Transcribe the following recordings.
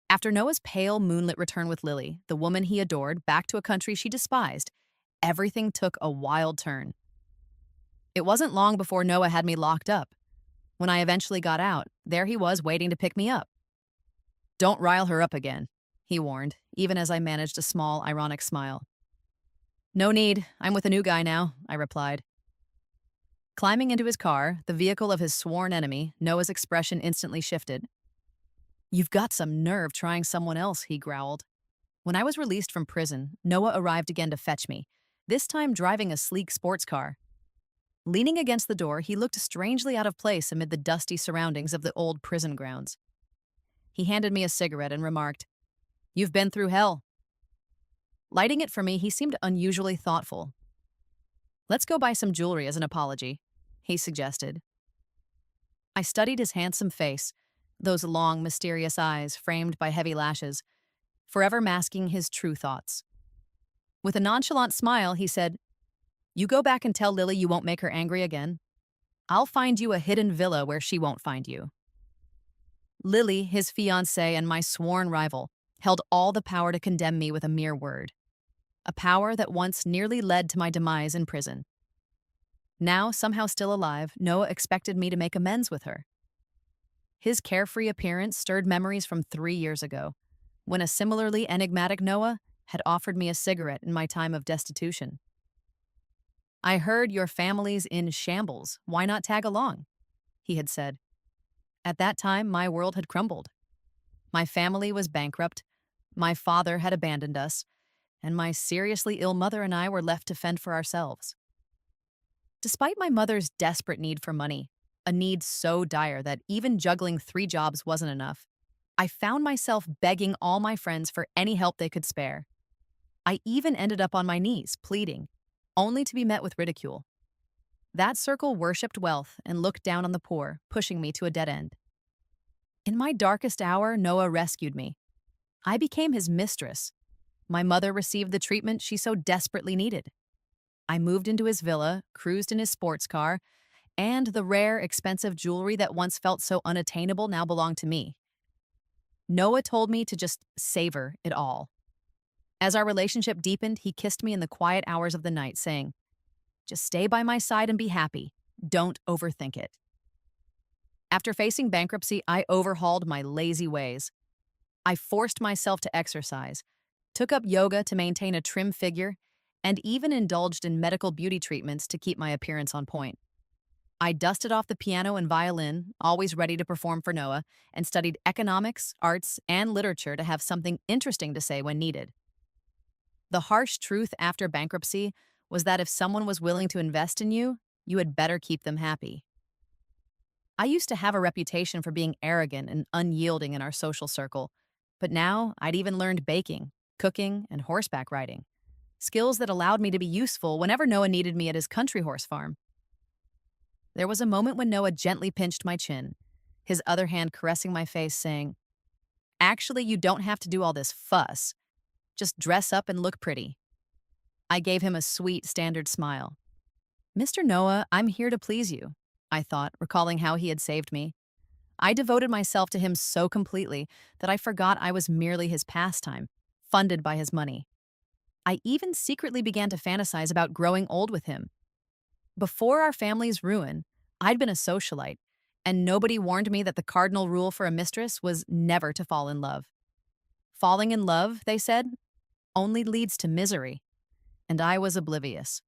After Noah's pale, moonlit return with Lily, the woman he adored, back to a country she despised, everything took a wild turn. It wasn't long before Noah had me locked up. When I eventually got out, there he was waiting to pick me up. "Don't rile her up again," he warned, even as I managed a small, ironic smile. "No need. I'm with a new guy now," I replied. Climbing into his car, the vehicle of his sworn enemy, Noah's expression instantly shifted. "You've got some nerve trying someone else," he growled. When I was released from prison, Noah arrived again to fetch me, this time driving a sleek sports car. Leaning against the door, he looked strangely out of place amid the dusty surroundings of the old prison grounds. He handed me a cigarette and remarked, "You've been through hell." Lighting it for me, he seemed unusually thoughtful. "Let's go buy some jewelry as an apology," he suggested. I studied his handsome face, those long, mysterious eyes framed by heavy lashes, forever masking his true thoughts. With a nonchalant smile, he said, "You go back and tell Lily you won't make her angry again. I'll find you a hidden villa where she won't find you." Lily, his fiancée and my sworn rival, held all the power to condemn me with a mere word. A power that once nearly led to my demise in prison. Now, somehow still alive, Noah expected me to make amends with her. His carefree appearance stirred memories from 3 years ago, when a similarly enigmatic Noah had offered me a cigarette in my time of destitution. "I heard your family's in shambles. Why not tag along?" he had said. At that time, my world had crumbled. My family was bankrupt, my father had abandoned us, and my seriously ill mother and I were left to fend for ourselves. Despite my mother's desperate need for money, a need so dire that even juggling 3 jobs wasn't enough, I found myself begging all my friends for any help they could spare. I even ended up on my knees, pleading, only to be met with ridicule. That circle worshipped wealth and looked down on the poor, pushing me to a dead end. In my darkest hour, Noah rescued me. I became his mistress. My mother received the treatment she so desperately needed. I moved into his villa, cruised in his sports car, and the rare, expensive jewelry that once felt so unattainable now belonged to me. Noah told me to just savor it all. As our relationship deepened, he kissed me in the quiet hours of the night, saying, "Just stay by my side and be happy. Don't overthink it." After facing bankruptcy, I overhauled my lazy ways. I forced myself to exercise, took up yoga to maintain a trim figure, and even indulged in medical beauty treatments to keep my appearance on point. I dusted off the piano and violin, always ready to perform for Noah, and studied economics, arts, and literature to have something interesting to say when needed. The harsh truth after bankruptcy was that if someone was willing to invest in you, you had better keep them happy. I used to have a reputation for being arrogant and unyielding in our social circle, but now I'd even learned baking, cooking, and horseback riding, skills that allowed me to be useful whenever Noah needed me at his country horse farm. There was a moment when Noah gently pinched my chin, his other hand caressing my face, saying, "Actually, you don't have to do all this fuss. Just dress up and look pretty." I gave him a sweet, standard smile. "Mr. Noah, I'm here to please you," I thought, recalling how he had saved me. I devoted myself to him so completely that I forgot I was merely his pastime, funded by his money. I even secretly began to fantasize about growing old with him. Before our family's ruin, I'd been a socialite, and nobody warned me that the cardinal rule for a mistress was never to fall in love. Falling in love, they said, only leads to misery, and I was oblivious.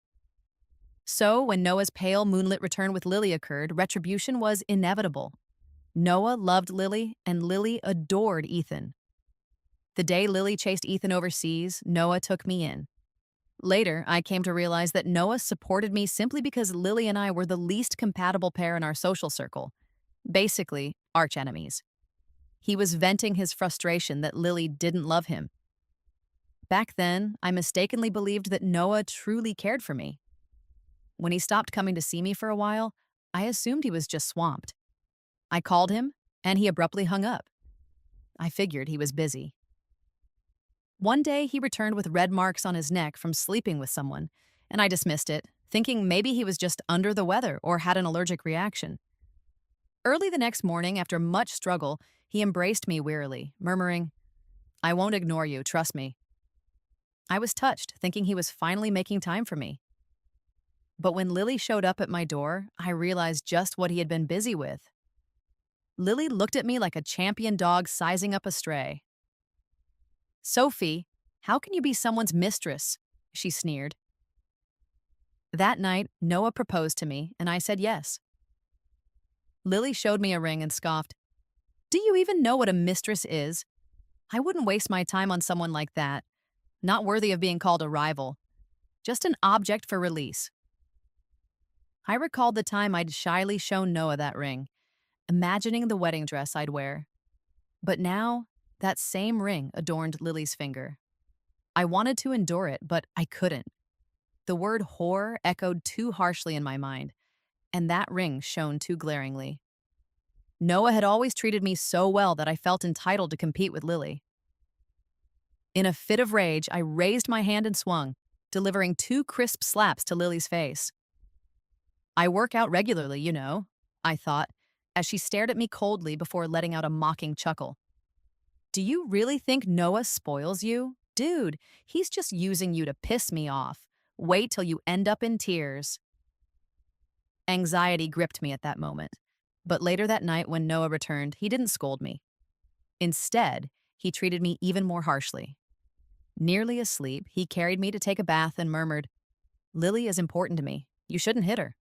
So, when Noah's pale, moonlit return with Lily occurred, retribution was inevitable. Noah loved Lily, and Lily adored Ethan. The day Lily chased Ethan overseas, Noah took me in. Later, I came to realize that Noah supported me simply because Lily and I were the least compatible pair in our social circle. Basically, archenemies. He was venting his frustration that Lily didn't love him. Back then, I mistakenly believed that Noah truly cared for me. When he stopped coming to see me for a while, I assumed he was just swamped. I called him, and he abruptly hung up. I figured he was busy. One day, he returned with red marks on his neck from sleeping with someone, and I dismissed it, thinking maybe he was just under the weather or had an allergic reaction. Early the next morning, after much struggle, he embraced me wearily, murmuring, I won't ignore you, trust me. I was touched, thinking he was finally making time for me. But when Lily showed up at my door, I realized just what he had been busy with. Lily looked at me like a champion dog sizing up a stray. Sophie, how can you be someone's mistress? She sneered. That night, Noah proposed to me, and I said yes. Lily showed me a ring and scoffed. Do you even know what a mistress is? I wouldn't waste my time on someone like that. Not worthy of being called a rival. Just an object for release. I recalled the time I'd shyly shown Noah that ring, imagining the wedding dress I'd wear. But now, that same ring adorned Lily's finger. I wanted to endure it, but I couldn't. The word whore echoed too harshly in my mind, and that ring shone too glaringly. Noah had always treated me so well that I felt entitled to compete with Lily. In a fit of rage, I raised my hand and swung, delivering 2 crisp slaps to Lily's face. I work out regularly, you know, I thought, as she stared at me coldly before letting out a mocking chuckle. Do you really think Noah spoils you? Dude, he's just using you to piss me off. Wait till you end up in tears. Anxiety gripped me at that moment. But later that night when Noah returned, he didn't scold me. Instead, he treated me even more harshly. Nearly asleep, he carried me to take a bath and murmured, Lily is important to me. You shouldn't hit her.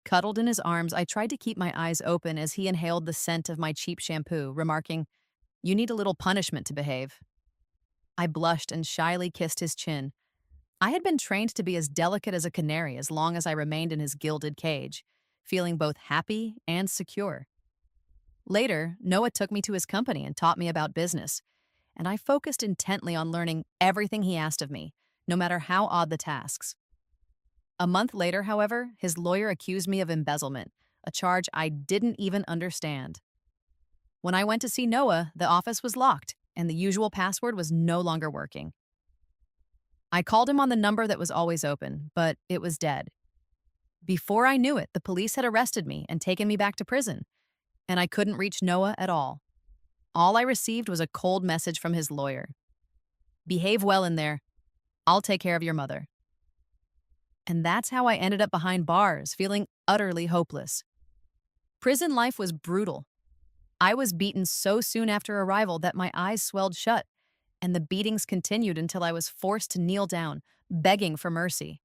Cuddled in his arms, I tried to keep my eyes open as he inhaled the scent of my cheap shampoo, remarking, You need a little punishment to behave. I blushed and shyly kissed his chin. I had been trained to be as delicate as a canary as long as I remained in his gilded cage, feeling both happy and secure. Later, Noah took me to his company and taught me about business, and I focused intently on learning everything he asked of me, no matter how odd the tasks. A month later, however, his lawyer accused me of embezzlement, a charge I didn't even understand. When I went to see Noah, the office was locked, and the usual password was no longer working. I called him on the number that was always open, but it was dead. Before I knew it, the police had arrested me and taken me back to prison, and I couldn't reach Noah at all. All I received was a cold message from his lawyer. Behave well in there. I'll take care of your mother. And that's how I ended up behind bars, feeling utterly hopeless. Prison life was brutal. I was beaten so soon after arrival that my eyes swelled shut, and the beatings continued until I was forced to kneel down, begging for mercy.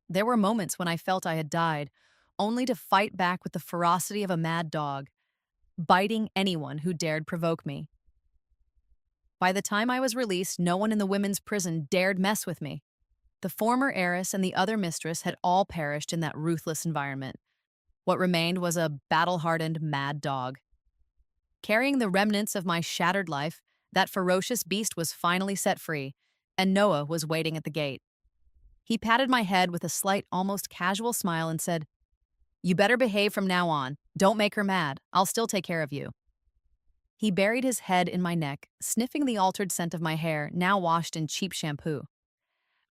There were moments when I felt I had died, only to fight back with the ferocity of a mad dog, biting anyone who dared provoke me. By the time I was released, no one in the women's prison dared mess with me. The former heiress and the other mistress had all perished in that ruthless environment. What remained was a battle-hardened mad dog. Carrying the remnants of my shattered life, that ferocious beast was finally set free, and Noah was waiting at the gate. He patted my head with a slight, almost casual smile and said, You better behave from now on. Don't make her mad. I'll still take care of you. He buried his head in my neck, sniffing the altered scent of my hair, now washed in cheap shampoo.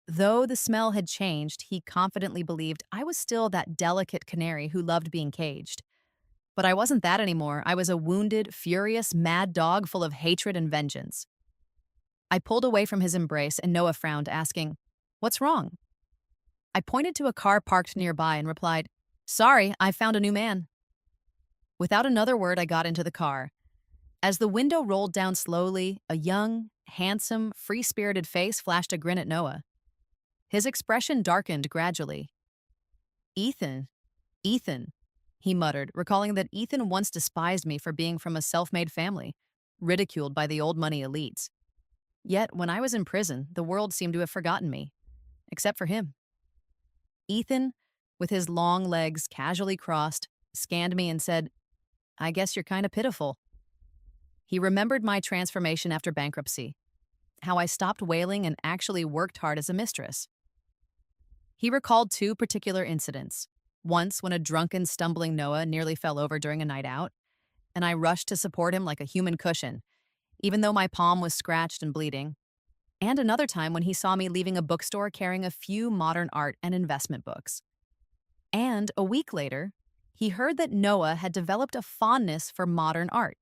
Though the smell had changed, he confidently believed I was still that delicate canary who loved being caged. But I wasn't that anymore. I was a wounded, furious, mad dog full of hatred and vengeance. I pulled away from his embrace, and Noah frowned, asking, What's wrong? I pointed to a car parked nearby and replied, Sorry, I found a new man. Without another word, I got into the car. As the window rolled down slowly, a young, handsome, free-spirited face flashed a grin at Noah. His expression darkened gradually. Ethan, he muttered, recalling that Ethan once despised me for being from a self-made family, ridiculed by the old money elites. Yet, when I was in prison, the world seemed to have forgotten me, except for him. Ethan, with his long legs casually crossed, scanned me and said, I guess you're kind of pitiful. He remembered my transformation after bankruptcy, how I stopped wailing and actually worked hard as a mistress. He recalled 2 particular incidents. Once when a drunken, stumbling Noah nearly fell over during a night out, and I rushed to support him like a human cushion, even though my palm was scratched and bleeding. And another time when he saw me leaving a bookstore carrying a few modern art and investment books. And a week later, he heard that Noah had developed a fondness for modern art.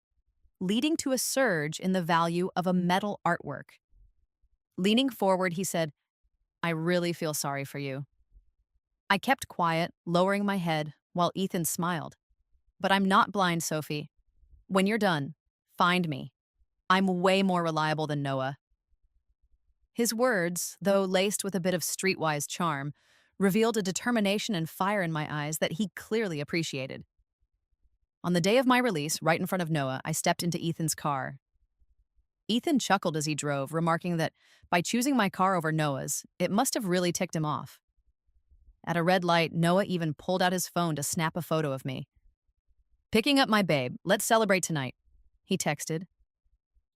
leading to a surge in the value of a metal artwork. Leaning forward, he said, "I really feel sorry for you." I kept quiet, lowering my head, while Ethan smiled. "But I'm not blind, Sophie. When you're done, find me. I'm way more reliable than Noah." His words, though laced with a bit of streetwise charm, revealed a determination and fire in my eyes that he clearly appreciated. On the day of my release, right in front of Noah, I stepped into Ethan's car. Ethan chuckled as he drove, remarking that by choosing my car over Noah's, it must have really ticked him off. At a red light, Noah even pulled out his phone to snap a photo of me. "Picking up my babe. Let's celebrate tonight," he texted.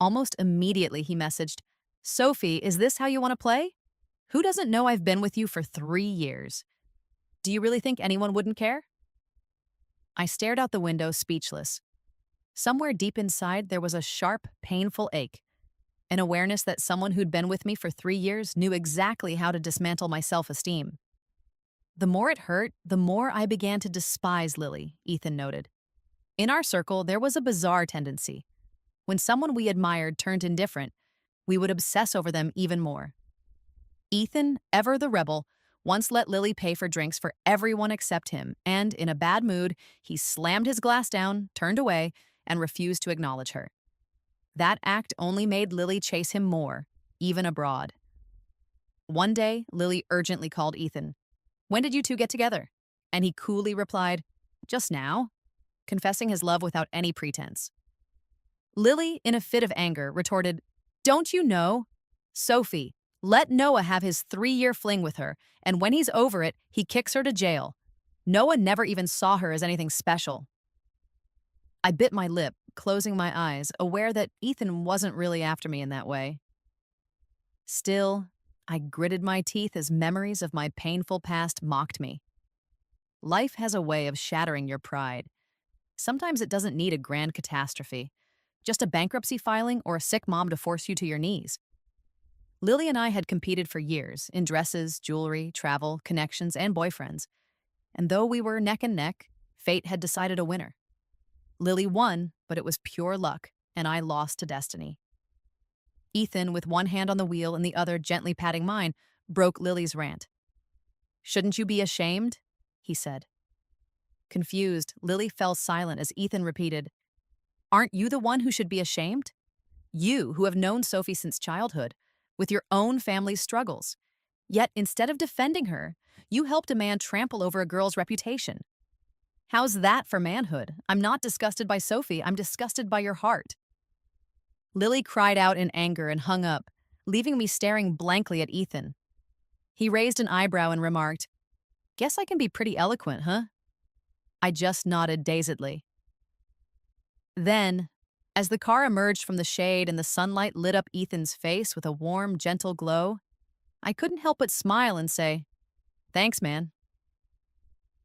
Almost immediately, he messaged, "Sophie, is this how you want to play? Who doesn't know I've been with you for 3 years? Do you really think anyone wouldn't care?" I stared out the window, speechless. Somewhere deep inside, there was a sharp, painful ache, an awareness that someone who'd been with me for 3 years knew exactly how to dismantle my self-esteem. The more it hurt, the more I began to despise Lily, Ethan noted. In our circle, there was a bizarre tendency. When someone we admired turned indifferent, we would obsess over them even more. Ethan, ever the rebel, once let Lily pay for drinks for everyone except him, and, in a bad mood, he slammed his glass down, turned away, and refused to acknowledge her. That act only made Lily chase him more, even abroad. One day, Lily urgently called Ethan. "When did you two get together?" And he coolly replied, "Just now," confessing his love without any pretense. Lily, in a fit of anger, retorted, "Don't you know? Sophie, let Noah have his 3-year fling with her, and when he's over it, he kicks her to jail. Noah never even saw her as anything special." I bit my lip, closing my eyes, aware that Ethan wasn't really after me in that way. Still, I gritted my teeth as memories of my painful past mocked me. Life has a way of shattering your pride. Sometimes it doesn't need a grand catastrophe, just a bankruptcy filing or a sick mom to force you to your knees. Lily and I had competed for years in dresses, jewelry, travel, connections, and boyfriends. And though we were neck and neck, fate had decided a winner. Lily won, but it was pure luck, and I lost to destiny. Ethan, with one hand on the wheel and the other gently patting mine, broke Lily's rant. "Shouldn't you be ashamed?" he said. Confused, Lily fell silent as Ethan repeated, "Aren't you the one who should be ashamed? You, who have known Sophie since childhood, with your own family's struggles. Yet, instead of defending her, you helped a man trample over a girl's reputation. How's that for manhood? I'm not disgusted by Sophie, I'm disgusted by your heart." Lily cried out in anger and hung up, leaving me staring blankly at Ethan. He raised an eyebrow and remarked, "Guess I can be pretty eloquent, huh?" I just nodded dazedly. Then, as the car emerged from the shade and the sunlight lit up Ethan's face with a warm, gentle glow, I couldn't help but smile and say, "Thanks, man."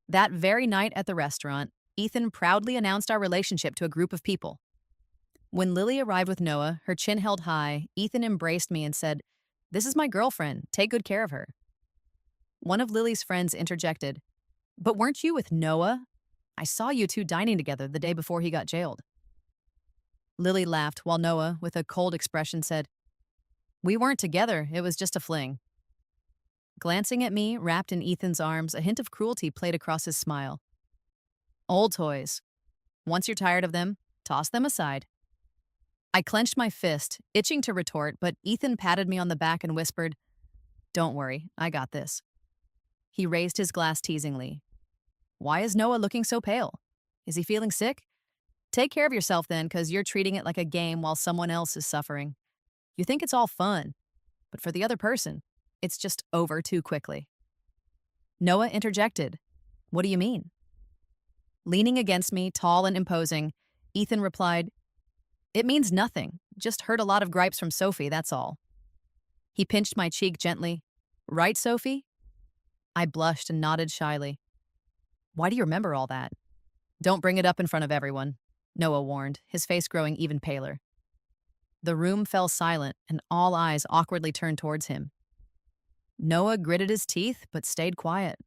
That very night at the restaurant, Ethan proudly announced our relationship to a group of people. When Lily arrived with Noah, her chin held high, Ethan embraced me and said, "This is my girlfriend. Take good care of her." One of Lily's friends interjected, "But weren't you with Noah? I saw you two dining together the day before he got jailed." Lily laughed while Noah, with a cold expression, said, "We weren't together. It was just a fling." Glancing at me, wrapped in Ethan's arms, a hint of cruelty played across his smile. "Old toys. Once you're tired of them, toss them aside." I clenched my fist, itching to retort, but Ethan patted me on the back and whispered, "Don't worry, I got this." He raised his glass teasingly. "Why is Noah looking so pale? Is he feeling sick? Take care of yourself then, 'cause you're treating it like a game while someone else is suffering. You think it's all fun, but for the other person, it's just over too quickly." Noah interjected, "What do you mean?" Leaning against me, tall and imposing, Ethan replied, "It means nothing. Just heard a lot of gripes from Sophie, that's all." He pinched my cheek gently. "Right, Sophie?" I blushed and nodded shyly. "Why do you remember all that?" "Don't bring it up in front of everyone," Noah warned, his face growing even paler. The room fell silent, and all eyes awkwardly turned towards him. Noah gritted his teeth, but stayed quiet.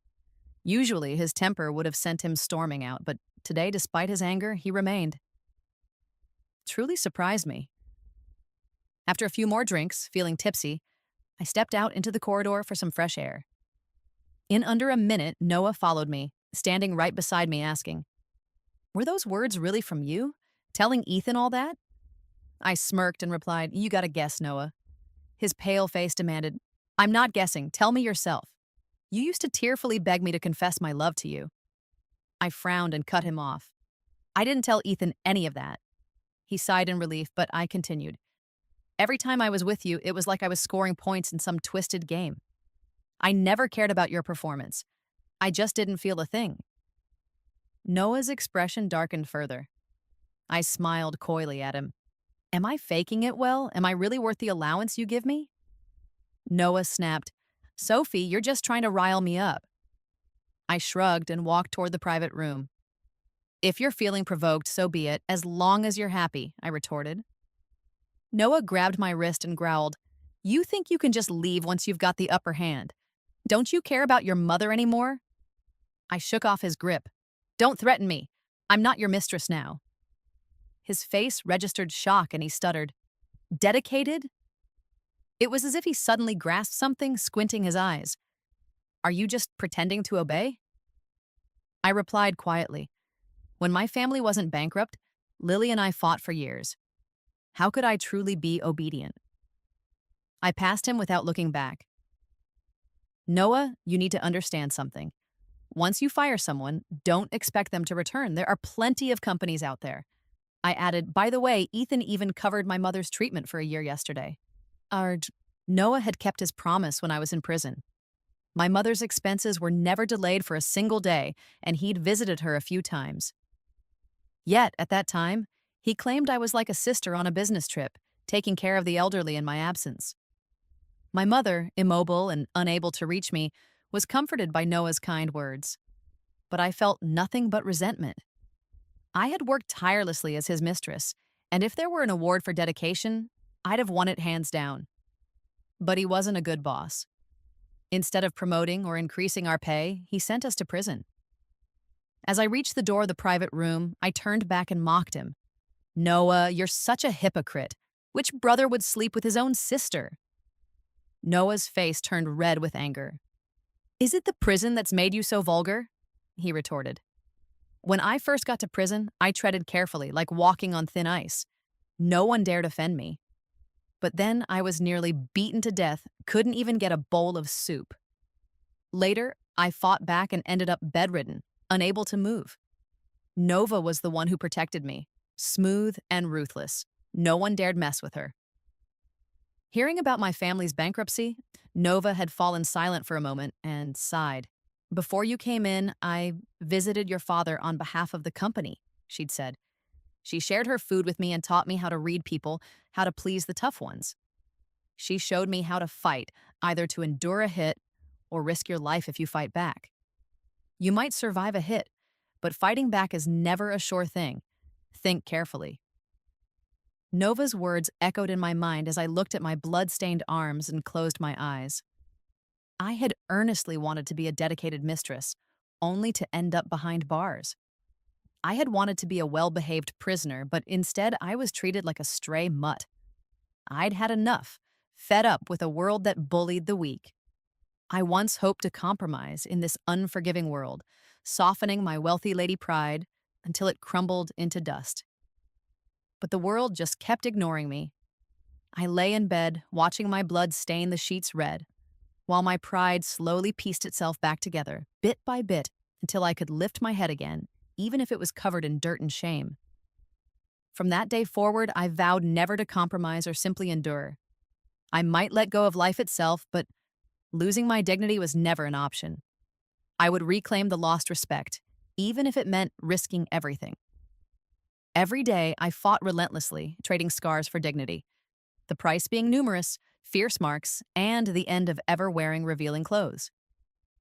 Usually, his temper would have sent him storming out, but today, despite his anger, he remained. truly surprised me. After a few more drinks, feeling tipsy, I stepped out into the corridor for some fresh air. In under a minute, Noah followed me, standing right beside me, asking, "Were those words really from you? Telling Ethan all that?" I smirked and replied, "You gotta guess, Noah." His pale face demanded, "I'm not guessing. Tell me yourself. You used to tearfully beg me to confess my love to you." I frowned and cut him off. "I didn't tell Ethan any of that." He sighed in relief, but I continued. "Every time I was with you, it was like I was scoring points in some twisted game. I never cared about your performance. I just didn't feel a thing." Noah's expression darkened further. I smiled coyly at him. "Am I faking it well? Am I really worth the allowance you give me?" Noah snapped, "Sophie, you're just trying to rile me up." I shrugged and walked toward the private room. "If you're feeling provoked, so be it, as long as you're happy," I retorted. Noah grabbed my wrist and growled, "You think you can just leave once you've got the upper hand? Don't you care about your mother anymore?" I shook off his grip. "Don't threaten me. I'm not your mistress now." His face registered shock and he stuttered, "Dedicated?" It was as if he suddenly grasped something, squinting his eyes. "Are you just pretending to obey?" I replied quietly, "When my family wasn't bankrupt, Lily and I fought for years. How could I truly be obedient?" I passed him without looking back. "Noah, you need to understand something. Once you fire someone, don't expect them to return. There are plenty of companies out there." I added, "By the way, Ethan even covered my mother's treatment for a year yesterday." Arg. Noah had kept his promise when I was in prison. My mother's expenses were never delayed for a single day, and he'd visited her a few times. Yet, at that time, he claimed I was like a sister on a business trip, taking care of the elderly in my absence. My mother, immobile and unable to reach me, was comforted by Noah's kind words. But I felt nothing but resentment. I had worked tirelessly as his mistress, and if there were an award for dedication, I'd have won it hands down. But he wasn't a good boss. Instead of promoting or increasing our pay, he sent us to prison. As I reached the door of the private room, I turned back and mocked him. "Noah, you're such a hypocrite. Which brother would sleep with his own sister?" Noah's face turned red with anger. "Is it the prison that's made you so vulgar?" he retorted. "When I first got to prison, I treaded carefully, like walking on thin ice. No one dared offend me. But then I was nearly beaten to death, couldn't even get a bowl of soup. Later, I fought back and ended up bedridden, unable to move. Nova was the one who protected me, smooth and ruthless. No one dared mess with her." Hearing about my family's bankruptcy, Nova had fallen silent for a moment and sighed. "Before you came in, I visited your father on behalf of the company," she'd said. "She shared her food with me and taught me how to read people, how to please the tough ones. She showed me how to fight, either to endure a hit or risk your life if you fight back. You might survive a hit, but fighting back is never a sure thing. Think carefully." Nova's words echoed in my mind as I looked at my blood-stained arms and closed my eyes. I had earnestly wanted to be a dedicated mistress, only to end up behind bars. I had wanted to be a well-behaved prisoner, but instead I was treated like a stray mutt. I'd had enough, fed up with a world that bullied the weak. I once hoped to compromise in this unforgiving world, softening my wealthy lady pride until it crumbled into dust. But the world just kept ignoring me. I lay in bed, watching my blood stain the sheets red, while my pride slowly pieced itself back together, bit by bit, until I could lift my head again, even if it was covered in dirt and shame. From that day forward, I vowed never to compromise or simply endure. I might let go of life itself, but losing my dignity was never an option. I would reclaim the lost respect, even if it meant risking everything. Every day, I fought relentlessly, trading scars for dignity. The price being numerous, fierce marks, and the end of ever wearing revealing clothes.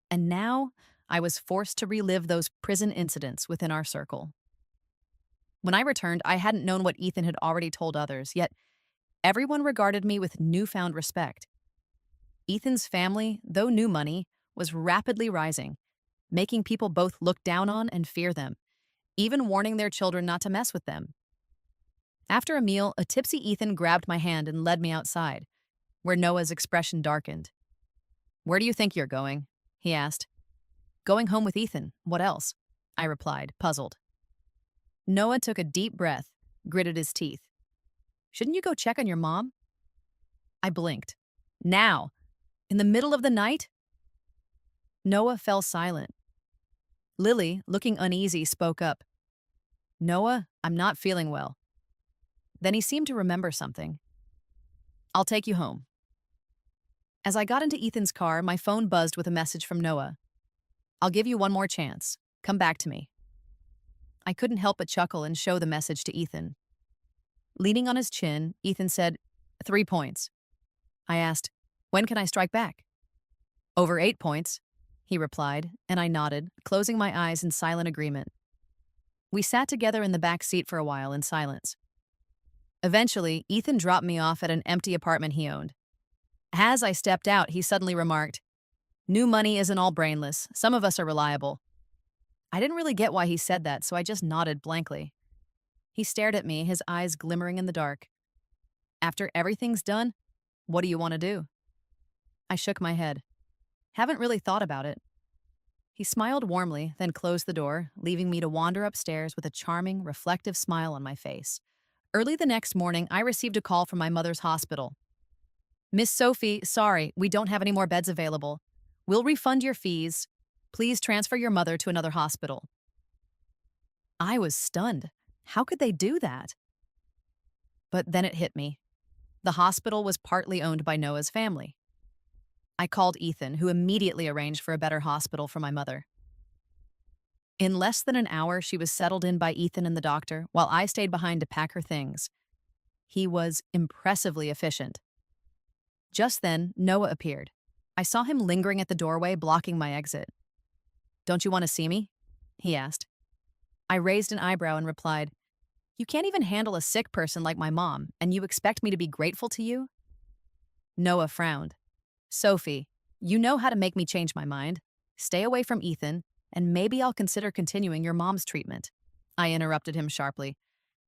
And now, I was forced to relive those prison incidents within our circle. When I returned, I hadn't known what Ethan had already told others, yet everyone regarded me with newfound respect. Ethan's family, though new money, was rapidly rising, making people both look down on and fear them, even warning their children not to mess with them. After a meal, a tipsy Ethan grabbed my hand and led me outside, where Noah's expression darkened. "Where do you think you're going?" he asked. "Going home with Ethan. What else?" I replied, puzzled. Noah took a deep breath, gritted his teeth. "Shouldn't you go check on your mom?" I blinked. Now? In the middle of the night? Noah fell silent. Lily, looking uneasy, spoke up. "Noah, I'm not feeling well." Then he seemed to remember something. "I'll take you home." As I got into Ethan's car, my phone buzzed with a message from Noah. "I'll give you one more chance. Come back to me." I couldn't help but chuckle and show the message to Ethan. Leaning on his chin, Ethan said, "3 points." I asked, "When can I strike back?" "Over 8 points," he replied, and I nodded, closing my eyes in silent agreement. We sat together in the back seat for a while in silence. Eventually, Ethan dropped me off at an empty apartment he owned. As I stepped out, he suddenly remarked, "New money isn't all brainless. Some of us are reliable." I didn't really get why he said that, so I just nodded blankly. He stared at me, his eyes glimmering in the dark. "After everything's done, what do you want to do?" I shook my head. "Haven't really thought about it." He smiled warmly, then closed the door, leaving me to wander upstairs with a charming, reflective smile on my face. Early the next morning, I received a call from my mother's hospital. "Miss Sophie, sorry, we don't have any more beds available. We'll refund your fees. Please transfer your mother to another hospital." I was stunned. How could they do that? But then it hit me. The hospital was partly owned by Noah's family. I called Ethan, who immediately arranged for a better hospital for my mother. In less than an hour, she was settled in by Ethan and the doctor, while I stayed behind to pack her things. He was impressively efficient. Just then, Noah appeared. I saw him lingering at the doorway, blocking my exit. "Don't you want to see me?" he asked. I raised an eyebrow and replied, "You can't even handle a sick person like my mom, and you expect me to be grateful to you?" Noah frowned. "Sophie, you know how to make me change my mind. Stay away from Ethan, and maybe I'll consider continuing your mom's treatment." I interrupted him sharply.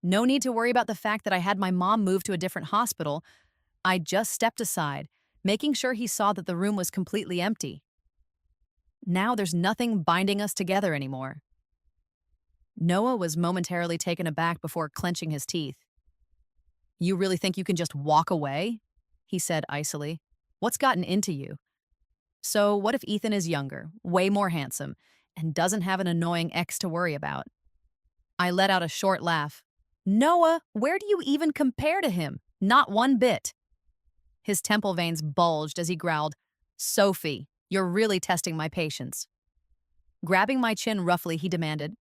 "No need to worry about the fact that I had my mom moved to a different hospital." I just stepped aside, making sure he saw that the room was completely empty. Now there's nothing binding us together anymore. Noah was momentarily taken aback before clenching his teeth. "You really think you can just walk away?" he said icily. "What's gotten into you?" "So what if Ethan is younger, way more handsome, and doesn't have an annoying ex to worry about?" I let out a short laugh. "Noah, where do you even compare to him? Not one bit." His temple veins bulged as he growled, "Sophie, you're really testing my patience." Grabbing my chin roughly, he demanded,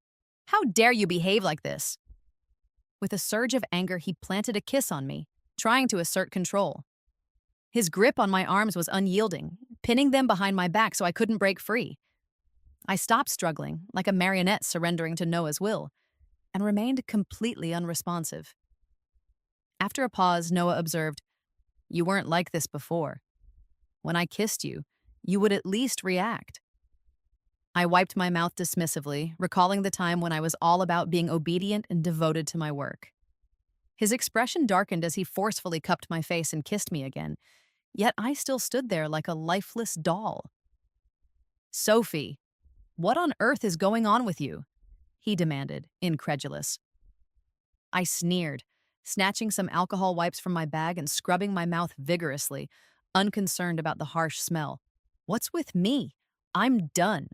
"How dare you behave like this?" With a surge of anger, he planted a kiss on me, trying to assert control. His grip on my arms was unyielding, pinning them behind my back so I couldn't break free. I stopped struggling, like a marionette surrendering to Noah's will, and remained completely unresponsive. After a pause, Noah observed, "You weren't like this before. When I kissed you, you would at least react." I wiped my mouth dismissively, recalling the time when I was all about being obedient and devoted to my work. His expression darkened as he forcefully cupped my face and kissed me again, yet I still stood there like a lifeless doll. "Sophie, what on earth is going on with you?" he demanded, incredulous. I sneered, snatching some alcohol wipes from my bag and scrubbing my mouth vigorously, unconcerned about the harsh smell. "What's with me? I'm done."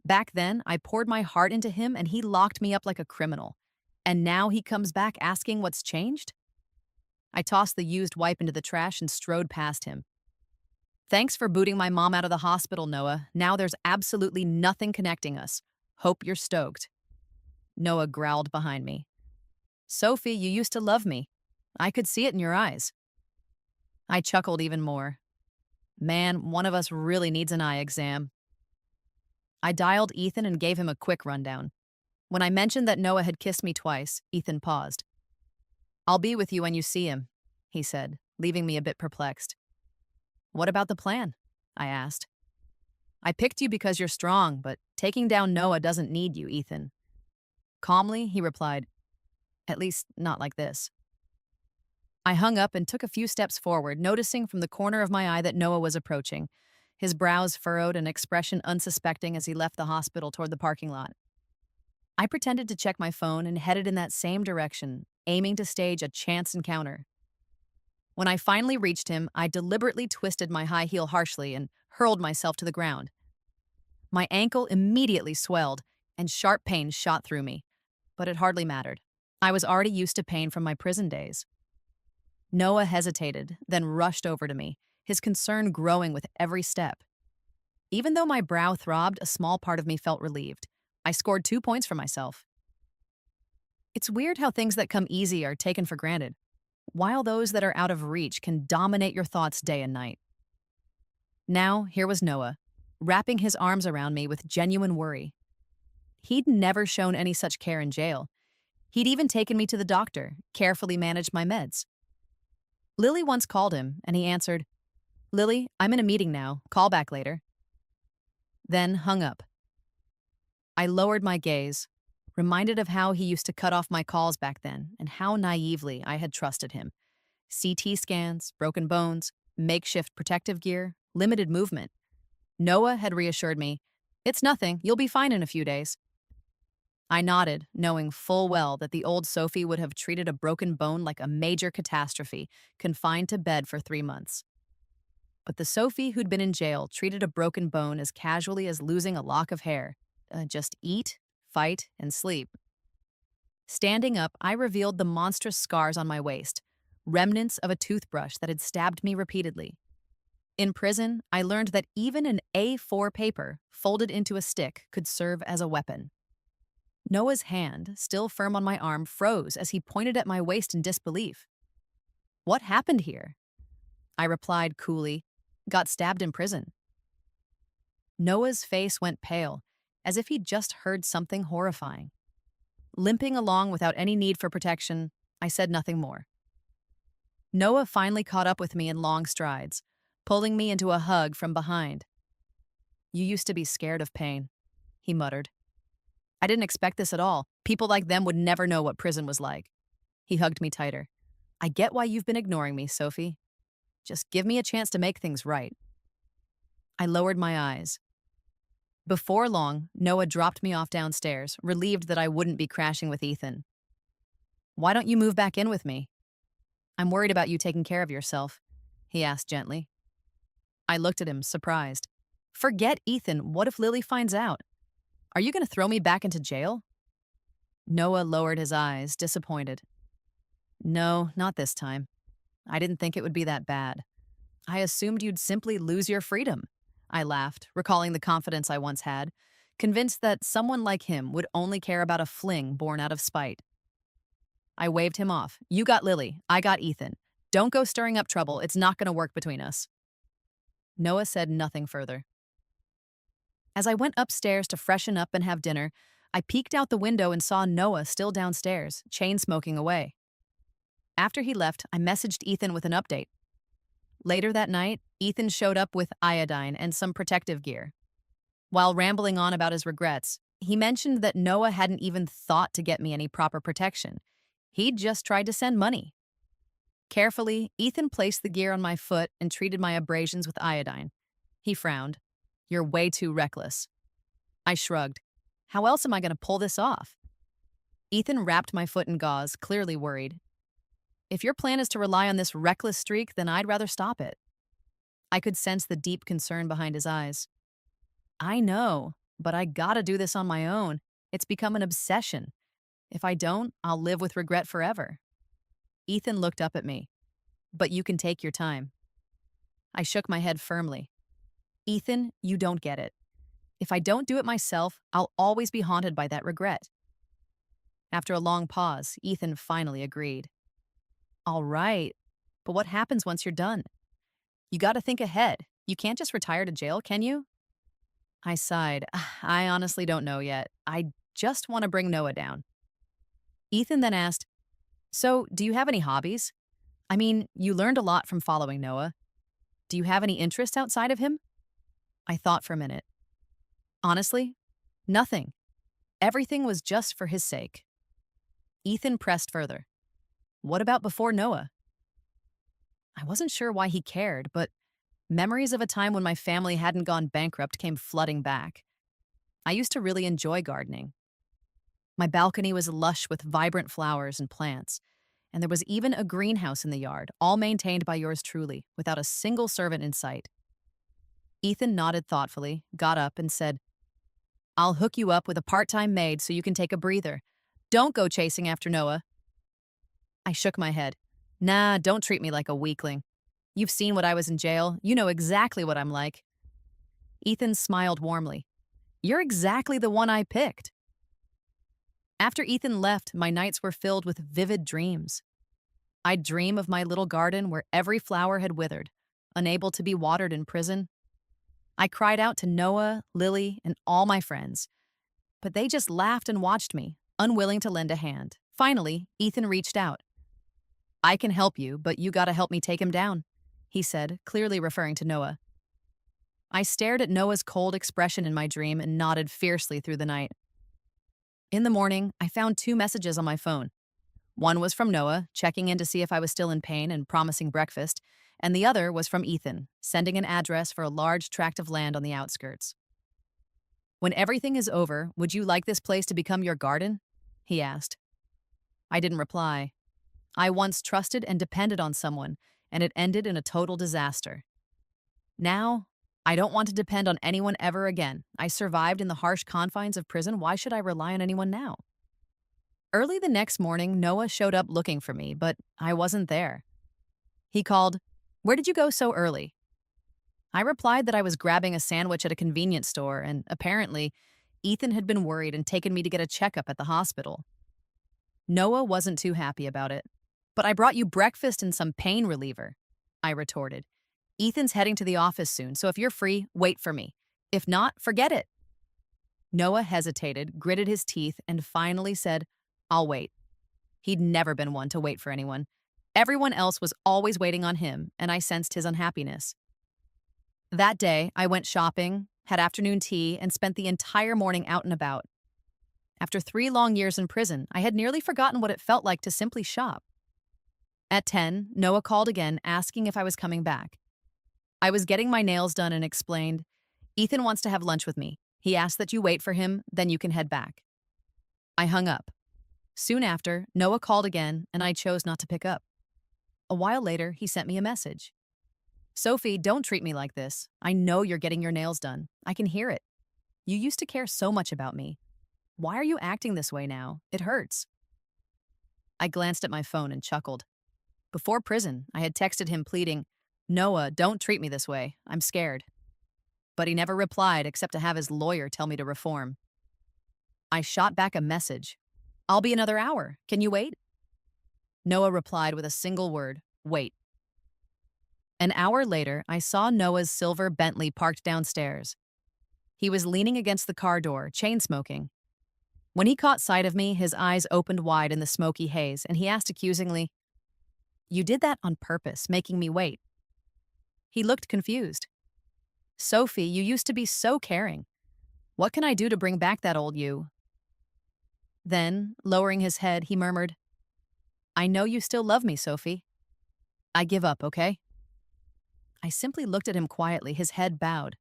Back then, I poured my heart into him and he locked me up like a criminal. And now he comes back asking what's changed? I tossed the used wipe into the trash and strode past him. "Thanks for booting my mom out of the hospital, Noah. Now there's absolutely nothing connecting us. Hope you're stoked." Noah growled behind me. "Sophie, you used to love me. I could see it in your eyes." I chuckled even more. Man, one of us really needs an eye exam. I dialed Ethan and gave him a quick rundown. When I mentioned that Noah had kissed me twice, Ethan paused. "I'll be with you when you see him," he said, leaving me a bit perplexed. "What about the plan?" I asked. "I picked you because you're strong, but taking down Noah doesn't need you, Ethan." Calmly, he replied, "At least, not like this." I hung up and took a few steps forward, noticing from the corner of my eye that Noah was approaching, his brows furrowed, an expression unsuspecting as he left the hospital toward the parking lot. I pretended to check my phone and headed in that same direction, aiming to stage a chance encounter. When I finally reached him, I deliberately twisted my high heel harshly and hurled myself to the ground. My ankle immediately swelled, and sharp pain shot through me, but it hardly mattered. I was already used to pain from my prison days. Noah hesitated, then rushed over to me, his concern growing with every step. Even though my brow throbbed, a small part of me felt relieved. I scored 2 points for myself. It's weird how things that come easy are taken for granted, while those that are out of reach can dominate your thoughts day and night. Now, here was Noah, wrapping his arms around me with genuine worry. He'd never shown any such care in jail. He'd even taken me to the doctor, carefully managed my meds. Lily once called him, and he answered, "Lily, I'm in a meeting now. Call back later." Then hung up. I lowered my gaze, reminded of how he used to cut off my calls back then and how naively I had trusted him. CT scans, broken bones, makeshift protective gear, limited movement. Noah had reassured me, "It's nothing, you'll be fine in a few days." I nodded, knowing full well that the old Sophie would have treated a broken bone like a major catastrophe, confined to bed for 3 months. But the Sophie who'd been in jail treated a broken bone as casually as losing a lock of hair. Just eat, fight, and sleep. Standing up, I revealed the monstrous scars on my waist, remnants of a toothbrush that had stabbed me repeatedly. In prison, I learned that even an A4 paper, folded into a stick, could serve as a weapon. Noah's hand, still firm on my arm, froze as he pointed at my waist in disbelief. "What happened here?" I replied coolly, "Got stabbed in prison." Noah's face went pale, as if he'd just heard something horrifying. Limping along without any need for protection, I said nothing more. Noah finally caught up with me in long strides, pulling me into a hug from behind. "You used to be scared of pain," he muttered. "I didn't expect this at all. People like them would never know what prison was like." He hugged me tighter. "I get why you've been ignoring me, Sophie. Just give me a chance to make things right." I lowered my eyes. Before long, Noah dropped me off downstairs, relieved that I wouldn't be crashing with Ethan. "Why don't you move back in with me?" "I'm worried about you taking care of yourself," he asked gently. I looked at him, surprised. "Forget Ethan. What if Lily finds out? Are you going to throw me back into jail?" Noah lowered his eyes, disappointed. "No, not this time. I didn't think it would be that bad. I assumed you'd simply lose your freedom." I laughed, recalling the confidence I once had, convinced that someone like him would only care about a fling born out of spite. I waved him off. "You got Lily. I got Ethan. Don't go stirring up trouble. It's not going to work between us." Noah said nothing further. As I went upstairs to freshen up and have dinner, I peeked out the window and saw Noah still downstairs, chain smoking away. After he left, I messaged Ethan with an update. Later that night, Ethan showed up with iodine and some protective gear. While rambling on about his regrets, he mentioned that Noah hadn't even thought to get me any proper protection. He'd just tried to send money. Carefully, Ethan placed the gear on my foot and treated my abrasions with iodine. He frowned. "You're way too reckless." I shrugged. "How else am I going to pull this off?" Ethan wrapped my foot in gauze, clearly worried. "If your plan is to rely on this reckless streak, then I'd rather stop it." I could sense the deep concern behind his eyes. "I know, but I gotta do this on my own. It's become an obsession. If I don't, I'll live with regret forever." Ethan looked up at me. "But you can take your time." I shook my head firmly. "Ethan, you don't get it. If I don't do it myself, I'll always be haunted by that regret." After a long pause, Ethan finally agreed. "All right, but what happens once you're done? You gotta think ahead. You can't just retire to jail, can you?" I sighed. "I honestly don't know yet. I just want to bring Noah down." Ethan then asked, "So, do you have any hobbies? I mean, you learned a lot from following Noah. Do you have any interests outside of him?" I thought for a minute. "Honestly, nothing. Everything was just for his sake." Ethan pressed further. "What about before Noah? I wasn't sure why he cared, but memories of a time when my family hadn't gone bankrupt came flooding back. I used to really enjoy gardening. My balcony was lush with vibrant flowers and plants, and there was even a greenhouse in the yard, all maintained by yours truly, without a single servant in sight. Ethan nodded thoughtfully, got up, and said, I'll hook you up with a part-time maid so you can take a breather. Don't go chasing after Noah. I shook my head. Nah, don't treat me like a weakling. You've seen what I was in jail. You know exactly what I'm like. Ethan smiled warmly. You're exactly the one I picked. After Ethan left, my nights were filled with vivid dreams. I'd dream of my little garden where every flower had withered, unable to be watered in prison. I cried out to Noah, Lily, and all my friends, but they just laughed and watched me, unwilling to lend a hand. Finally, Ethan reached out. I can help you, but you gotta help me take him down, he said, clearly referring to Noah. I stared at Noah's cold expression in my dream and nodded fiercely through the night. In the morning, I found 2 messages on my phone. One was from Noah, checking in to see if I was still in pain and promising breakfast, and the other was from Ethan, sending an address for a large tract of land on the outskirts. When everything is over, would you like this place to become your garden? He asked. I didn't reply. I once trusted and depended on someone, and it ended in a total disaster. Now, I don't want to depend on anyone ever again. I survived in the harsh confines of prison. Why should I rely on anyone now? Early the next morning, Noah showed up looking for me, but I wasn't there. He called, Where did you go so early? I replied that I was grabbing a sandwich at a convenience store, and apparently, Ethan had been worried and taken me to get a checkup at the hospital. Noah wasn't too happy about it. But I brought you breakfast and some pain reliever, I retorted. Ethan's heading to the office soon, so if you're free, wait for me. If not, forget it. Noah hesitated, gritted his teeth, and finally said, I'll wait. He'd never been one to wait for anyone. Everyone else was always waiting on him, and I sensed his unhappiness. That day, I went shopping, had afternoon tea, and spent the entire morning out and about. After 3 long years in prison, I had nearly forgotten what it felt like to simply shop. At 10, Noah called again, asking if I was coming back. I was getting my nails done and explained, Ethan wants to have lunch with me. He asked that you wait for him, then you can head back. I hung up. Soon after, Noah called again, and I chose not to pick up. A while later, he sent me a message. Sophie, don't treat me like this. I know you're getting your nails done. I can hear it. You used to care so much about me. Why are you acting this way now? It hurts. I glanced at my phone and chuckled. Before prison, I had texted him pleading, Noah, don't treat me this way. I'm scared. But he never replied except to have his lawyer tell me to reform. I shot back a message. I'll be another hour. Can you wait? Noah replied with a single word, wait. An hour later, I saw Noah's silver Bentley parked downstairs. He was leaning against the car door, chain-smoking. When he caught sight of me, his eyes opened wide in the smoky haze, and he asked accusingly, You did that on purpose, making me wait. He looked confused. Sophie, you used to be so caring. What can I do to bring back that old you? Then, lowering his head, he murmured, I know you still love me, Sophie. I give up, okay? I simply looked at him quietly, his head bowed.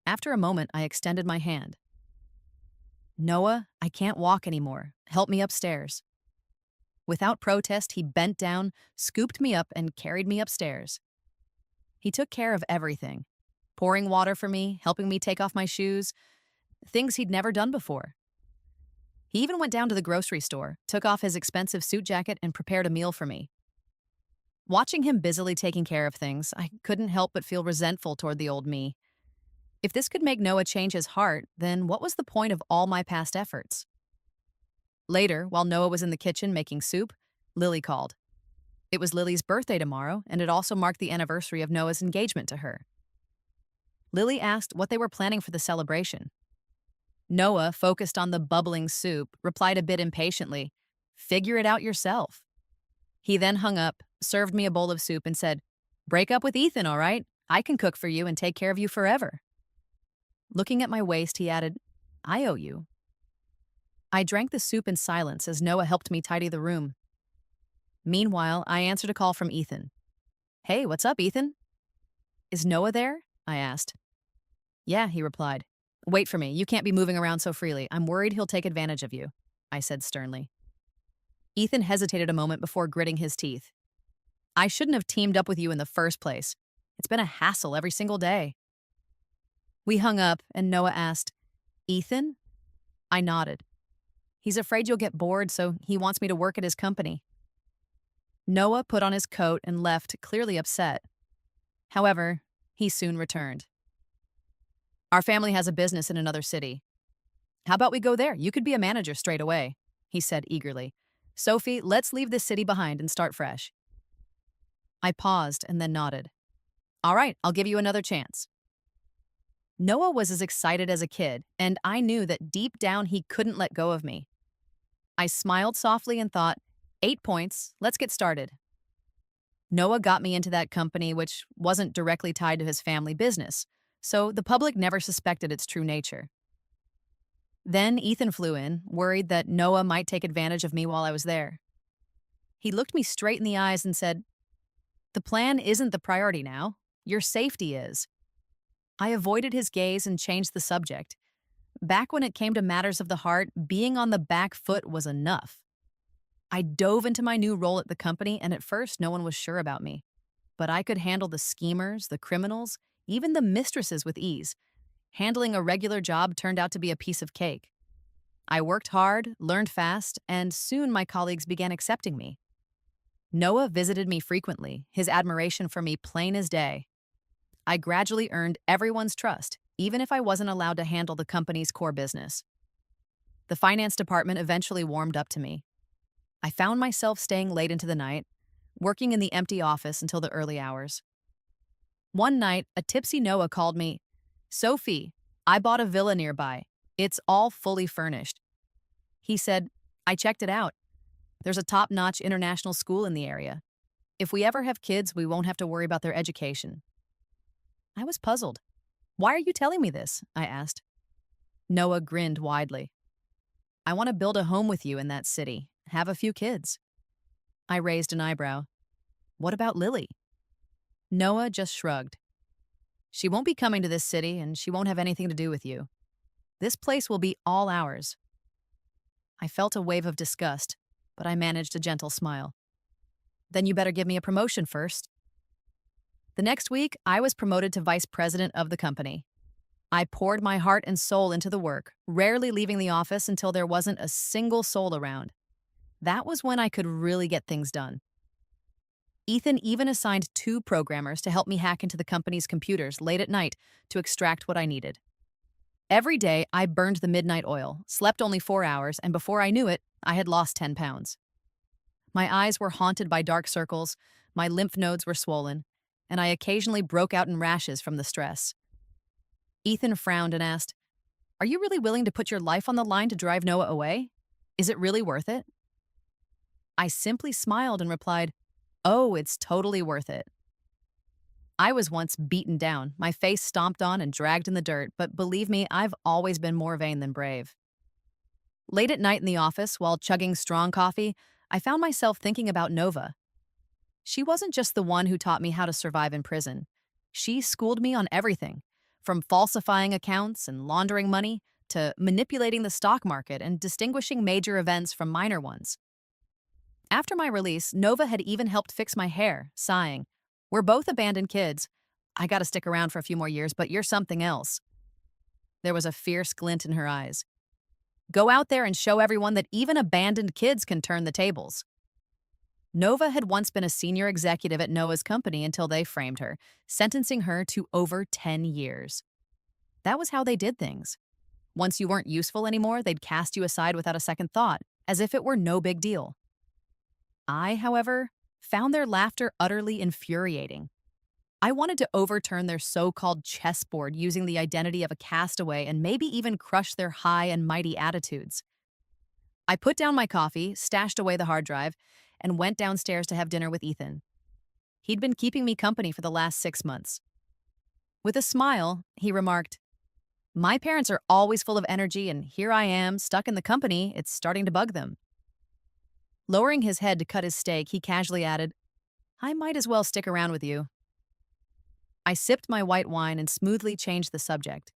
After a moment, I extended my hand. Noah, I can't walk anymore. Help me upstairs. Without protest, he bent down, scooped me up, and carried me upstairs. He took care of everything, pouring water for me, helping me take off my shoes, things he'd never done before. He even went down to the grocery store, took off his expensive suit jacket, and prepared a meal for me. Watching him busily taking care of things, I couldn't help but feel resentful toward the old me. If this could make Noah change his heart, then what was the point of all my past efforts? Later, while Noah was in the kitchen making soup, Lily called. It was Lily's birthday tomorrow, and it also marked the anniversary of Noah's engagement to her. Lily asked what they were planning for the celebration. Noah, focused on the bubbling soup, replied a bit impatiently, Figure it out yourself. He then hung up, served me a bowl of soup, and said, Break up with Ethan, all right? I can cook for you and take care of you forever. Looking at my waist, he added, I owe you. I drank the soup in silence as Noah helped me tidy the room. Meanwhile, I answered a call from Ethan. Hey, what's up, Ethan? Is Noah there? I asked. Yeah, he replied. Wait for me. You can't be moving around so freely. I'm worried he'll take advantage of you, I said sternly. Ethan hesitated a moment before gritting his teeth. I shouldn't have teamed up with you in the first place. It's been a hassle every single day. We hung up, and Noah asked, Ethan? I nodded. He's afraid you'll get bored, so he wants me to work at his company. Noah put on his coat and left, clearly upset. However, he soon returned. Our family has a business in another city. How about we go there? You could be a manager straight away, he said eagerly. Sophie, let's leave this city behind and start fresh. I paused and then nodded. All right, I'll give you another chance. Noah was as excited as a kid, and I knew that deep down he couldn't let go of me. I smiled softly and thought, 8 points, let's get started. Noah got me into that company, which wasn't directly tied to his family business, so the public never suspected its true nature. Then Ethan flew in, worried that Noah might take advantage of me while I was there. He looked me straight in the eyes and said, The plan isn't the priority now. Your safety is. I avoided his gaze and changed the subject. Back when it came to matters of the heart, being on the back foot was enough. I dove into my new role at the company, and at first no one was sure about me. But I could handle the schemers, the criminals, even the mistresses with ease. Handling a regular job turned out to be a piece of cake. I worked hard, learned fast, and soon my colleagues began accepting me. Noah visited me frequently, his admiration for me plain as day. I gradually earned everyone's trust, even if I wasn't allowed to handle the company's core business. The finance department eventually warmed up to me. I found myself staying late into the night, working in the empty office until the early hours. One night, a tipsy Noah called me, Sophie, I bought a villa nearby. It's all fully furnished. He said, I checked it out. There's a top-notch international school in the area. If we ever have kids, we won't have to worry about their education. I was puzzled. Why are you telling me this? I asked. Noah grinned widely. I want to build a home with you in that city, have a few kids. I raised an eyebrow. What about Lily? Noah just shrugged. She won't be coming to this city, and she won't have anything to do with you. This place will be all ours. I felt a wave of disgust, but I managed a gentle smile. Then you better give me a promotion first. The next week, I was promoted to vice president of the company. I poured my heart and soul into the work, rarely leaving the office until there wasn't a single soul around. That was when I could really get things done. Ethan even assigned 2 programmers to help me hack into the company's computers late at night to extract what I needed. Every day, I burned the midnight oil, slept only 4 hours, and before I knew it, I had lost 10 pounds. My eyes were haunted by dark circles, my lymph nodes were swollen, and I occasionally broke out in rashes from the stress. Ethan frowned and asked, Are you really willing to put your life on the line to drive Noah away? Is it really worth it? I simply smiled and replied, Oh, it's totally worth it. I was once beaten down, my face stomped on and dragged in the dirt, but believe me, I've always been more vain than brave. Late at night in the office, while chugging strong coffee, I found myself thinking about Nova. She wasn't just the one who taught me how to survive in prison. She schooled me on everything, from falsifying accounts and laundering money to manipulating the stock market and distinguishing major events from minor ones. After my release, Nova had even helped fix my hair, sighing, We're both abandoned kids. I gotta stick around for a few more years, but you're something else. There was a fierce glint in her eyes. Go out there and show everyone that even abandoned kids can turn the tables. Nova had once been a senior executive at Noah's company until they framed her, sentencing her to over 10 years. That was how they did things. Once you weren't useful anymore, they'd cast you aside without a second thought, as if it were no big deal. I, however, found their laughter utterly infuriating. I wanted to overturn their so-called chessboard using the identity of a castaway and maybe even crush their high and mighty attitudes. I put down my coffee, stashed away the hard drive, and went downstairs to have dinner with Ethan. He'd been keeping me company for the last 6 months. With a smile, he remarked, My parents are always full of energy, and here I am, stuck in the company. It's starting to bug them. Lowering his head to cut his steak, he casually added, I might as well stick around with you. I sipped my white wine and smoothly changed the subject.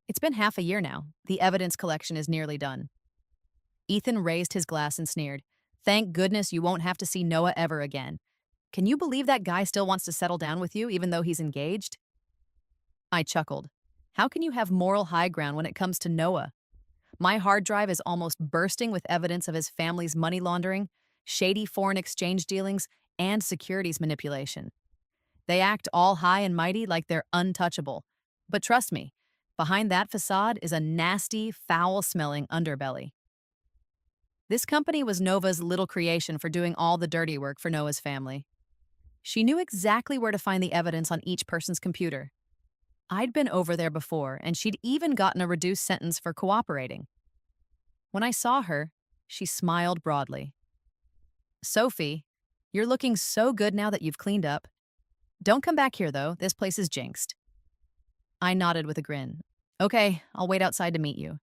It's been half a year now. The evidence collection is nearly done. Ethan raised his glass and sneered. Thank goodness you won't have to see Noah ever again. Can you believe that guy still wants to settle down with you, even though he's engaged? I chuckled. How can you have moral high ground when it comes to Noah? My hard drive is almost bursting with evidence of his family's money laundering, shady foreign exchange dealings, and securities manipulation. They act all high and mighty like they're untouchable. But trust me, behind that facade is a nasty, foul-smelling underbelly. This company was Nova's little creation for doing all the dirty work for Noah's family. She knew exactly where to find the evidence on each person's computer. I'd been over there before, and she'd even gotten a reduced sentence for cooperating. When I saw her, she smiled broadly. Sophie, you're looking so good now that you've cleaned up. Don't come back here, though. This place is jinxed. I nodded with a grin. Okay, I'll wait outside to meet you.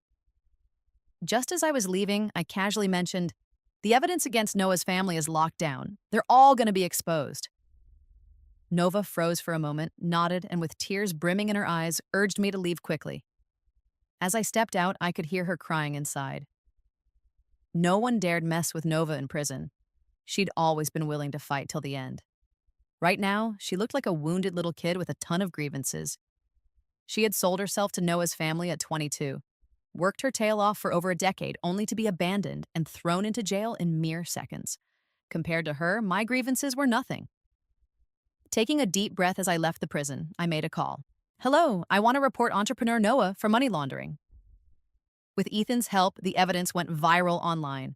Just as I was leaving, I casually mentioned, the evidence against Noah's family is locked down. They're all going to be exposed. Nova froze for a moment, nodded, and with tears brimming in her eyes, urged me to leave quickly. As I stepped out, I could hear her crying inside. No one dared mess with Nova in prison. She'd always been willing to fight till the end. Right now, she looked like a wounded little kid with a ton of grievances. She had sold herself to Noah's family at 22, worked her tail off for over a decade only to be abandoned and thrown into jail in mere seconds. Compared to her, my grievances were nothing. Taking a deep breath as I left the prison, I made a call. Hello, I want to report entrepreneur Noah for money laundering. With Ethan's help, the evidence went viral online.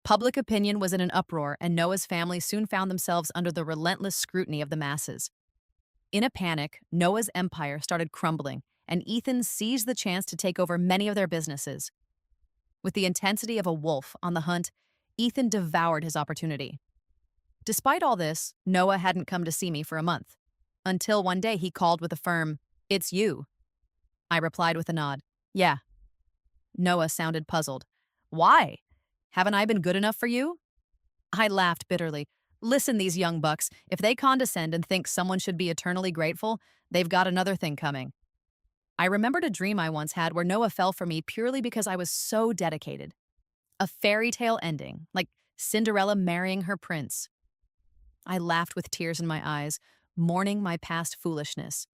Public opinion was in an uproar, and Noah's family soon found themselves under the relentless scrutiny of the masses. In a panic, Noah's empire started crumbling, and Ethan seized the chance to take over many of their businesses. With the intensity of a wolf on the hunt, Ethan devoured his opportunity. Despite all this, Noah hadn't come to see me for a month, until one day he called with a firm, "It's you." I replied with a nod, "Yeah." Noah sounded puzzled. "Why? Haven't I been good enough for you?" I laughed bitterly. Listen, these young bucks, if they condescend and think someone should be eternally grateful, they've got another thing coming. I remembered a dream I once had where Noah fell for me purely because I was so dedicated. A fairy tale ending, like Cinderella marrying her prince. I laughed with tears in my eyes, mourning my past foolishness.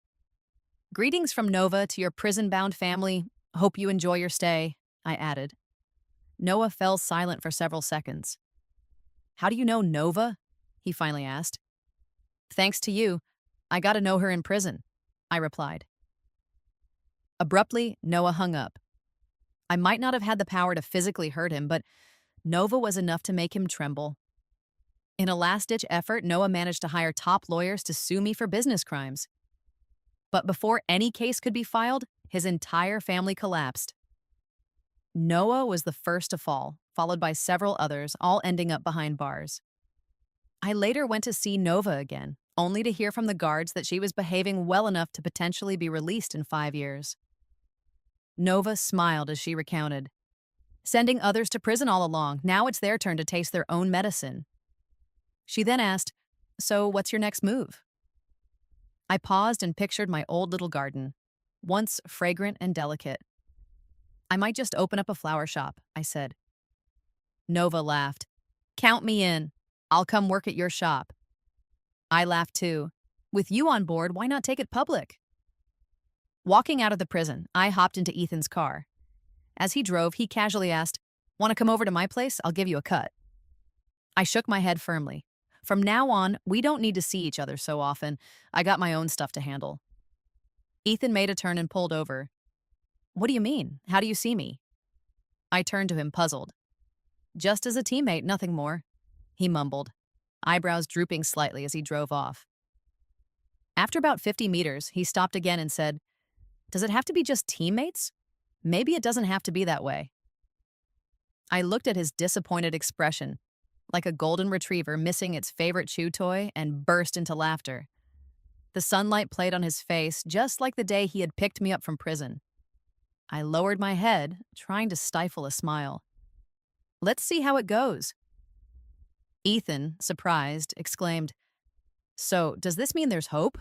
Greetings from Nova to your prison-bound family. Hope you enjoy your stay, I added. Noah fell silent for several seconds. How do you know Nova? He finally asked. Thanks to you. I got to know her in prison, I replied. Abruptly, Noah hung up. I might not have had the power to physically hurt him, but Nova was enough to make him tremble. In a last-ditch effort, Noah managed to hire top lawyers to sue me for business crimes. But before any case could be filed, his entire family collapsed. Noah was the first to fall, followed by several others, all ending up behind bars. I later went to see Nova again, only to hear from the guards that she was behaving well enough to potentially be released in 5 years. Nova smiled as she recounted. Sending others to prison all along, now it's their turn to taste their own medicine. She then asked, so what's your next move? I paused and pictured my old little garden, once fragrant and delicate. I might just open up a flower shop, I said. Nova laughed. Count me in. I'll come work at your shop. I laughed too. With you on board, why not take it public? Walking out of the prison, I hopped into Ethan's car. As he drove, he casually asked, want to come over to my place? I'll give you a cut. I shook my head firmly. From now on, we don't need to see each other so often. I got my own stuff to handle. Ethan made a turn and pulled over. What do you mean? How do you see me? I turned to him, puzzled. Just as a teammate, nothing more, he mumbled, eyebrows drooping slightly as he drove off. After about 50 meters, he stopped again and said, does it have to be just teammates? Maybe it doesn't have to be that way. I looked at his disappointed expression, like a golden retriever missing its favorite chew toy, and burst into laughter. The sunlight played on his face just like the day he had picked me up from prison. I lowered my head, trying to stifle a smile. Let's see how it goes. Ethan, surprised, exclaimed, So, does this mean there's hope?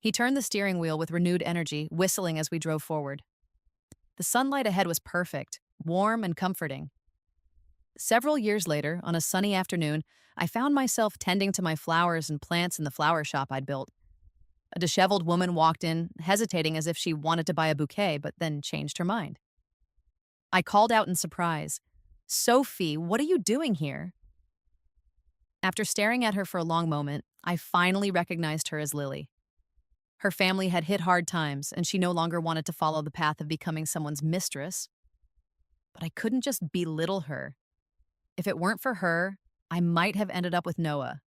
He turned the steering wheel with renewed energy, whistling as we drove forward. The sunlight ahead was perfect, warm and comforting. Several years later, on a sunny afternoon, I found myself tending to my flowers and plants in the flower shop I'd built. A disheveled woman walked in, hesitating as if she wanted to buy a bouquet, but then changed her mind. I called out in surprise, "Sophie, what are you doing here?" After staring at her for a long moment, I finally recognized her as Lily. Her family had hit hard times, and she no longer wanted to follow the path of becoming someone's mistress. But I couldn't just belittle her. If it weren't for her, I might have ended up with Noah.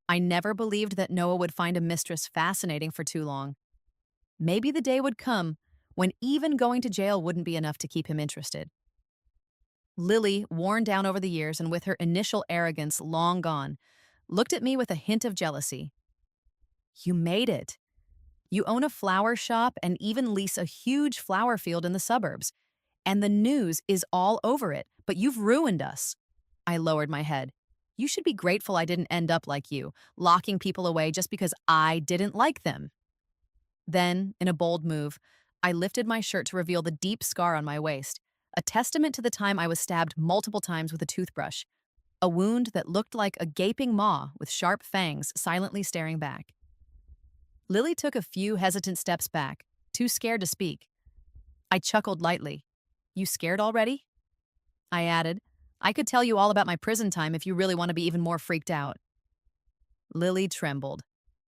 I never believed that Noah would find a mistress fascinating for too long. Maybe the day would come when even going to jail wouldn't be enough to keep him interested. Lily, worn down over the years and with her initial arrogance long gone, looked at me with a hint of jealousy. "You made it. You own a flower shop and even lease a huge flower field in the suburbs. And the news is all over it, but you've ruined us." I lowered my head. "You should be grateful I didn't end up like you, locking people away just because I didn't like them." Then, in a bold move, I lifted my shirt to reveal the deep scar on my waist, a testament to the time I was stabbed multiple times with a toothbrush, a wound that looked like a gaping maw with sharp fangs silently staring back. Lily took a few hesitant steps back, too scared to speak. I chuckled lightly. "You scared already?" I added, "I could tell you all about my prison time if you really want to be even more freaked out." Lily trembled.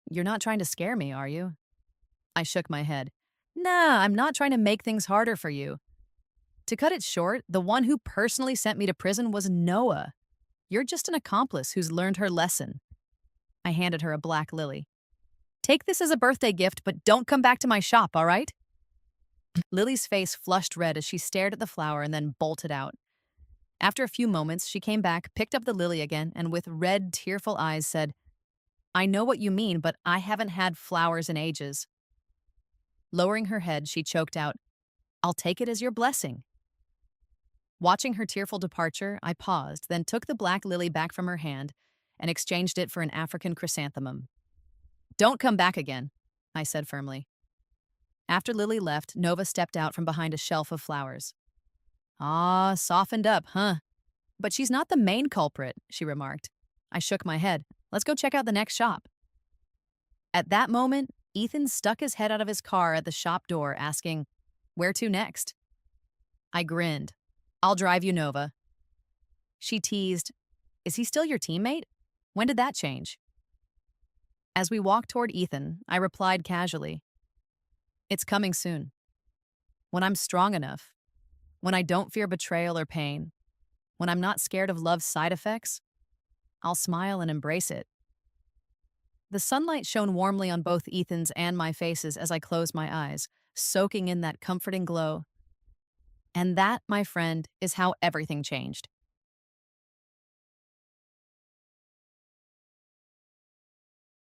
"You're not trying to scare me, are you?" I shook my head. "Nah, I'm not trying to make things harder for you." To cut it short, the one who personally sent me to prison was Noah. You're just an accomplice who's learned her lesson. I handed her a black lily. "Take this as a birthday gift, but don't come back to my shop, all right?" Lily's face flushed red as she stared at the flower and then bolted out. After a few moments, she came back, picked up the lily again, and with red, tearful eyes said, "I know what you mean, but I haven't had flowers in ages." Lowering her head, she choked out, "I'll take it as your blessing." Watching her tearful departure, I paused, then took the black lily back from her hand and exchanged it for an African chrysanthemum. "Don't come back again," I said firmly. After Lily left, Nova stepped out from behind a shelf of flowers. "Ah, softened up, huh? But she's not the main culprit," she remarked. I shook my head. "Let's go check out the next shop." At that moment, Ethan stuck his head out of his car at the shop door, asking, "Where to next?" I grinned. "I'll drive you, Nova." She teased, "Is he still your teammate? When did that change?" As we walked toward Ethan, I replied casually, "It's coming soon. When I'm strong enough, when I don't fear betrayal or pain, when I'm not scared of love's side effects, I'll smile and embrace it." The sunlight shone warmly on both Ethan's and my faces as I closed my eyes, soaking in that comforting glow. And that, my friend, is how everything changed.